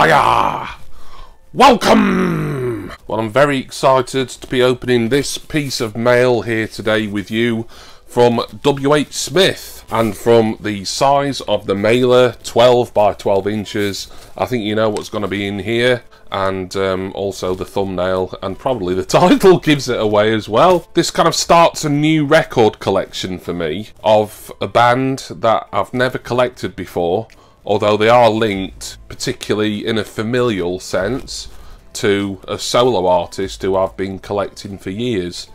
Hiya! Welcome! Well, I'm very excited to be opening this piece of mail here today with you from WHSmith, and from the size of the mailer, 12 by 12 inches, I think you know what's going to be in here, and also the thumbnail and probably the title gives it away as well. This kind of starts a new record collection for me of a band that I've never collected before, although they are linked, particularly in a familial sense, to a solo artist who I've been collecting for years.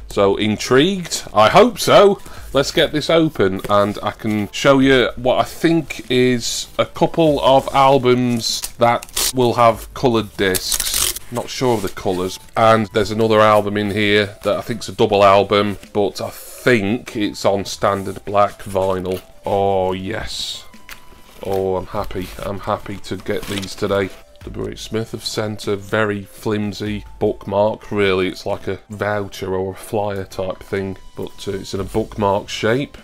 So intrigued? I hope so. Let's get this open and I can show you what I think is a couple of albums that will have coloured discs. Not sure of the colours. And there's another album in here that I think is a double album, but I think it's on standard black vinyl. Oh yes. Oh, I'm happy. I'm happy to get these today. WHSmith have sent a very flimsy bookmark. Really, it's like a voucher or a flyer type thing, but it's in a bookmark shape.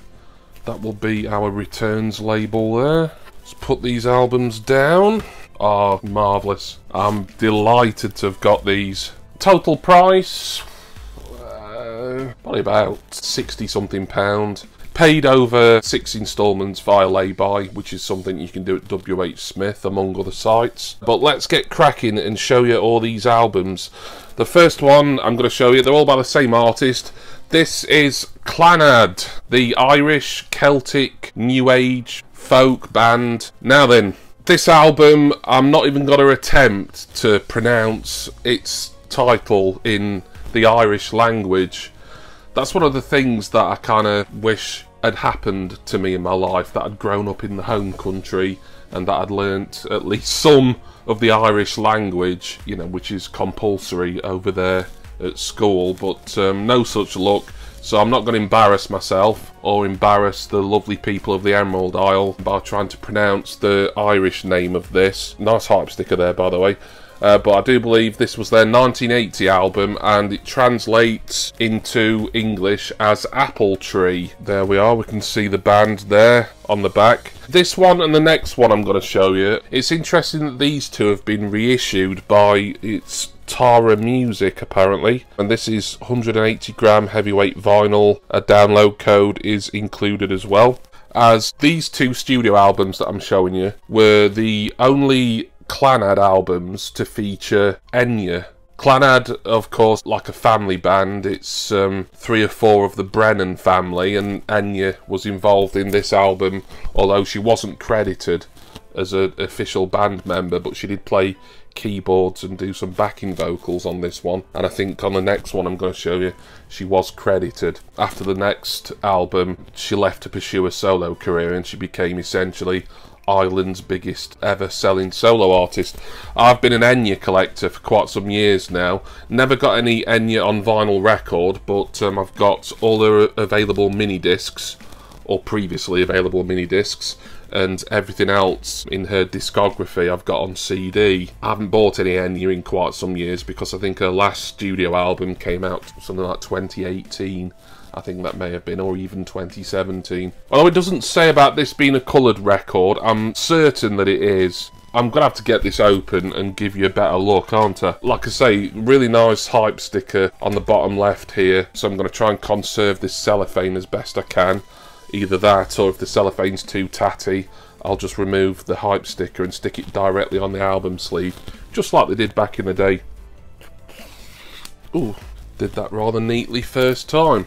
That will be our returns label there. Let's put these albums down. Oh, marvellous. I'm delighted to have got these. Total price? Probably about £60 something. Paid over 6 instalments via lay-by, which is something you can do at WHSmith among other sites. But let's get cracking and show you all these albums. The first one I'm going to show you, they're all by the same artist. This is Clannad, the Irish Celtic New Age folk band. Now then, this album, I'm not even going to attempt to pronounce its title in the Irish language. That's one of the things that I kind of wish had happened to me in my life, that I'd grown up in the home country and that I'd learnt at least some of the Irish language, you know, which is compulsory over there at school, but no such luck. So I'm not going to embarrass myself or embarrass the lovely people of the Emerald Isle by trying to pronounce the Irish name of this. Nice hype sticker there, by the way. But I do believe this was their 1980 album, and it translates into English as Apple Tree. There we are, we can see the band there on the back. This one and the next one I'm going to show you, it's interesting that these two have been reissued by its Tara Music apparently, and this is 180 gram heavyweight vinyl. A download code is included as well, as these two studio albums that I'm showing you were the only Clannad albums to feature Enya. Clannad, of course, like a family band, it's 3 or 4 of the Brennan family, and Enya was involved in this album, although she wasn't credited as an official band member, but she did play keyboards and do some backing vocals on this one. And I think on the next one I'm going to show you, she was credited. After the next album, she left to pursue a solo career and she became essentially Ireland's biggest ever selling solo artist. I've been an Enya collector for quite some years now. Never got any Enya on vinyl record, but I've got all her available mini discs, or previously available mini discs, and everything else in her discography I've got on CD. I haven't bought any Enya in quite some years because I think her last studio album came out something like 2018. I think that may have been, or even 2017. Although it doesn't say about this being a coloured record, I'm certain that it is. I'm going to have to get this open and give you a better look, aren't I? Like I say, really nice hype sticker on the bottom left here, so I'm going to try and conserve this cellophane as best I can. Either that, or if the cellophane's too tatty, I'll just remove the hype sticker and stick it directly on the album sleeve, just like they did back in the day. Ooh, did that rather neatly first time.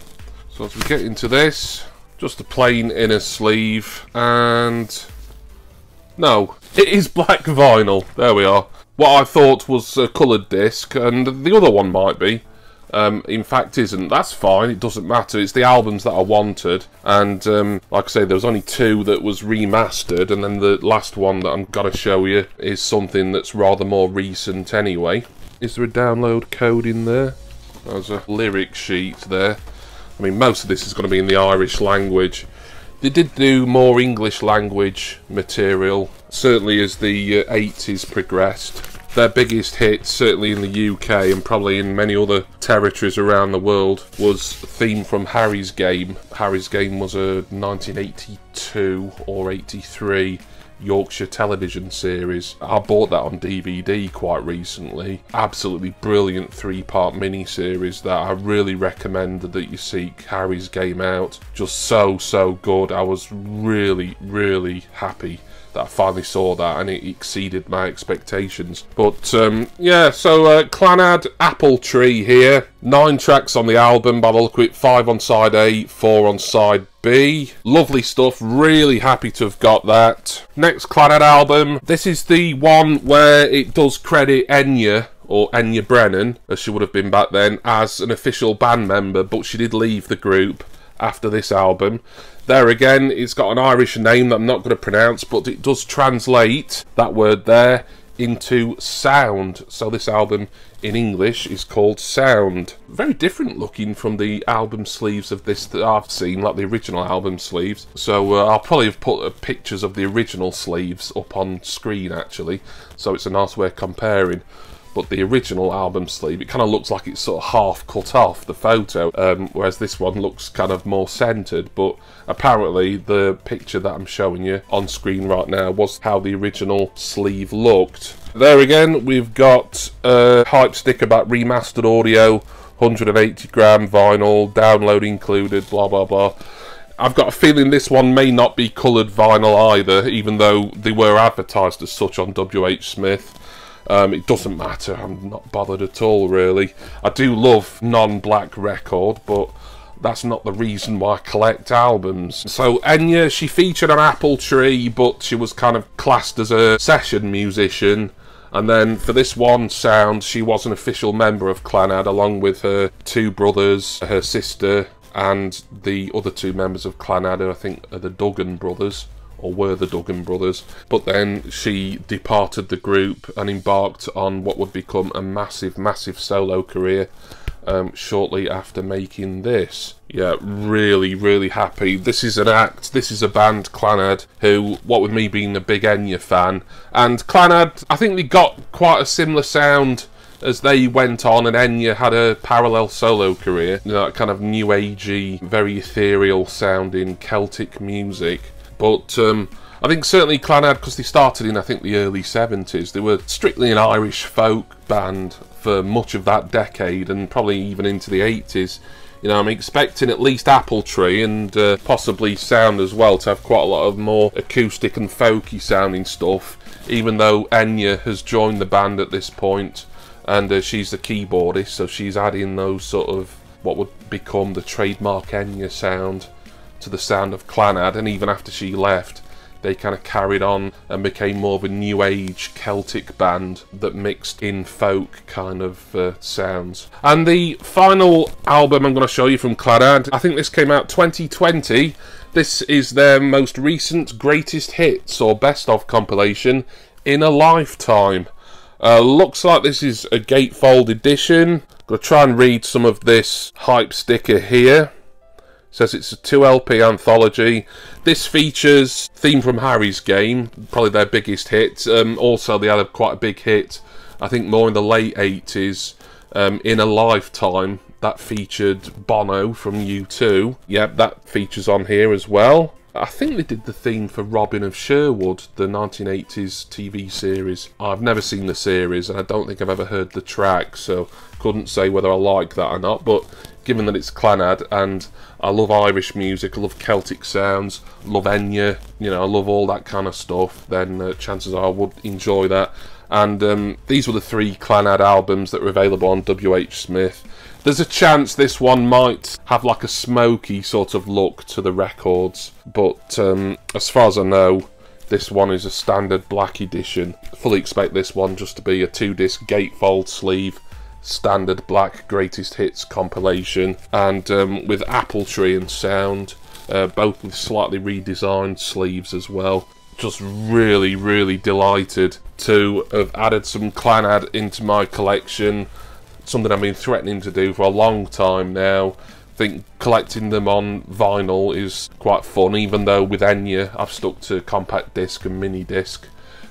So as we get into this, just a plain inner sleeve, and no, it is black vinyl. There we are. What I thought was a coloured disc, and the other one might be, in fact isn't. That's fine, it doesn't matter. It's the albums that I wanted, and like I say, there was only 2 that was remastered, and then the last one that I'm going to show you is something that's rather more recent anyway. Is there a download code in there? There's a lyric sheet there. I mean, most of this is going to be in the Irish language. They did do more English language material, certainly as the 80s progressed. Their biggest hit, certainly in the UK and probably in many other territories around the world, was Theme from Harry's Game. Harry's Game was a 1982 or 83 Yorkshire television series. I bought that on DVD quite recently. Absolutely brilliant 3-part mini-series that I really recommend that you seek Harry's Game out. Just so good. I was really happy that I finally saw that, and it exceeded my expectations. But yeah, so Clannad Apple Tree here. 9 tracks on the album by the look of it, 5 on side A, 4 on side B. Lovely stuff, really happy to have got that. Next Clannad album, this is the one where it does credit Enya, or Enya Brennan, as she would have been back then, as an official band member, but she did leave the group after this album. There again, it's got an Irish name that I'm not going to pronounce, but it does translate that word there into sound. So this album in English is called Sound. Very different looking from the album sleeves of this that I've seen, like the original album sleeves. So I'll probably have put pictures of the original sleeves up on screen actually, so it's a nice way of comparing. But the original album sleeve, it kind of looks like it's sort of half cut off, the photo, whereas this one looks kind of more centered. But apparently the picture that I'm showing you on screen right now was how the original sleeve looked. There again, we've got a hype sticker about remastered audio, 180 gram vinyl, download included, blah blah blah. I've got a feeling this one may not be coloured vinyl either, even though they were advertised as such on WHSmith. It doesn't matter, I'm not bothered at all really. I do love non-black record, but that's not the reason why I collect albums. So Enya, she featured on Apple Tree, but she was kind of classed as a session musician. And then for this one, Sound, she was an official member of Clannad, along with her 2 brothers, her sister, and the other 2 members of Clannad, who I think are the Duggan brothers, or were the Duggan brothers. But then she departed the group and embarked on what would become a massive solo career shortly after making this. Yeah, really happy. This is an act, this is a band, Clannad, who, what with me being a big Enya fan, and Clannad, I think they got quite a similar sound as they went on, and Enya had a parallel solo career. You know, that kind of new agey, very ethereal sounding Celtic music. But I think certainly Clannad, because they started in, I think, the early 70s, they were strictly an Irish folk band for much of that decade, and probably even into the 80s. You know, I'm expecting at least Apple Tree and possibly Sound as well to have quite a lot of more acoustic and folky sounding stuff, even though Enya has joined the band at this point, and she's the keyboardist, so she's adding those sort of what would become the trademark Enya sound to the sound of Clannad. And even after she left, they kind of carried on and became more of a new age Celtic band that mixed in folk kind of sounds. And the final album I'm going to show you from Clannad, I think this came out 2020. This is their most recent greatest hits or best of compilation, In a Lifetime. Looks like this is a gatefold edition. I'm going to try and read some of this hype sticker here. Says it's a 2 LP anthology. This features Theme from Harry's Game, probably their biggest hit. Also, they had quite a big hit, I think more in the late 80s, In a Lifetime. That featured Bono from U2. Yep, that features on here as well. I think they did the theme for Robin of Sherwood, the 1980s TV series. I've never seen the series, and I don't think I've ever heard the track, so couldn't say whether I like that or not. But given that it's Clannad, and I love Irish music, I love Celtic sounds, love Enya, you know, I love all that kind of stuff, then chances are I would enjoy that. And these were the 3 Clannad albums that were available on WHSmith. There's a chance this one might have like a smoky sort of look to the records, but as far as I know, this one is a standard black edition. Fully expect this one just to be a 2-disc gatefold sleeve, standard black greatest hits compilation, and with Apple Tree and Sound, both with slightly redesigned sleeves as well. Just really delighted to have added some Clannad into my collection. Something I've been threatening to do for a long time now. I think collecting them on vinyl is quite fun, even though with Enya I've stuck to compact disc and mini disc.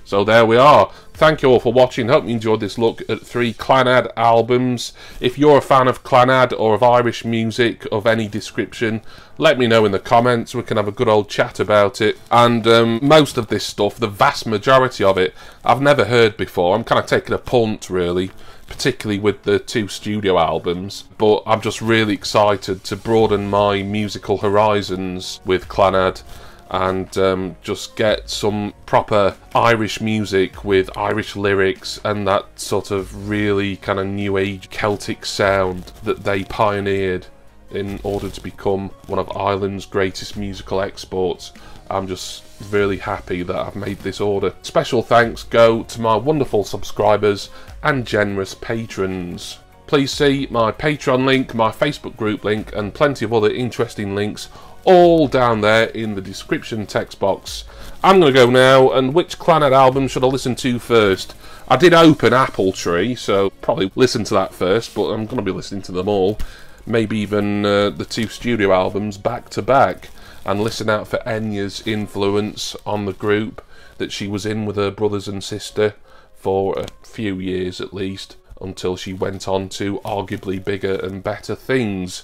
So there we are. Thank you all for watching. Hope you enjoyed this look at 3 Clannad albums. If you're a fan of Clannad or of Irish music of any description, let me know in the comments. We can have a good old chat about it. And most of this stuff, the vast majority of it, I've never heard before. I'm kind of taking a punt, really, particularly with the 2 studio albums. But I'm just really excited to broaden my musical horizons with Clannad, and just get some proper Irish music with Irish lyrics and that sort of really kind of new age Celtic sound that they pioneered in order to become one of Ireland's greatest musical exports. I'm just really happy that I've made this order. Special thanks go to my wonderful subscribers and generous patrons. Please see my Patreon link, my Facebook group link, and plenty of other interesting links all down there in the description text box. I'm going to go now, and which Clannad album should I listen to first? I did open Apple Tree, so probably listen to that first, but I'm going to be listening to them all. Maybe even the 2 studio albums back to back, and listen out for Enya's influence on the group that she was in with her brothers and sister for a few years at least, until she went on to arguably bigger and better things.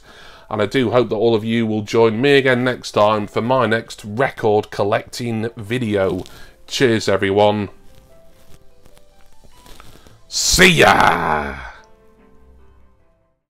And I do hope that all of you will join me again next time for my next record collecting video. Cheers, everyone. See ya!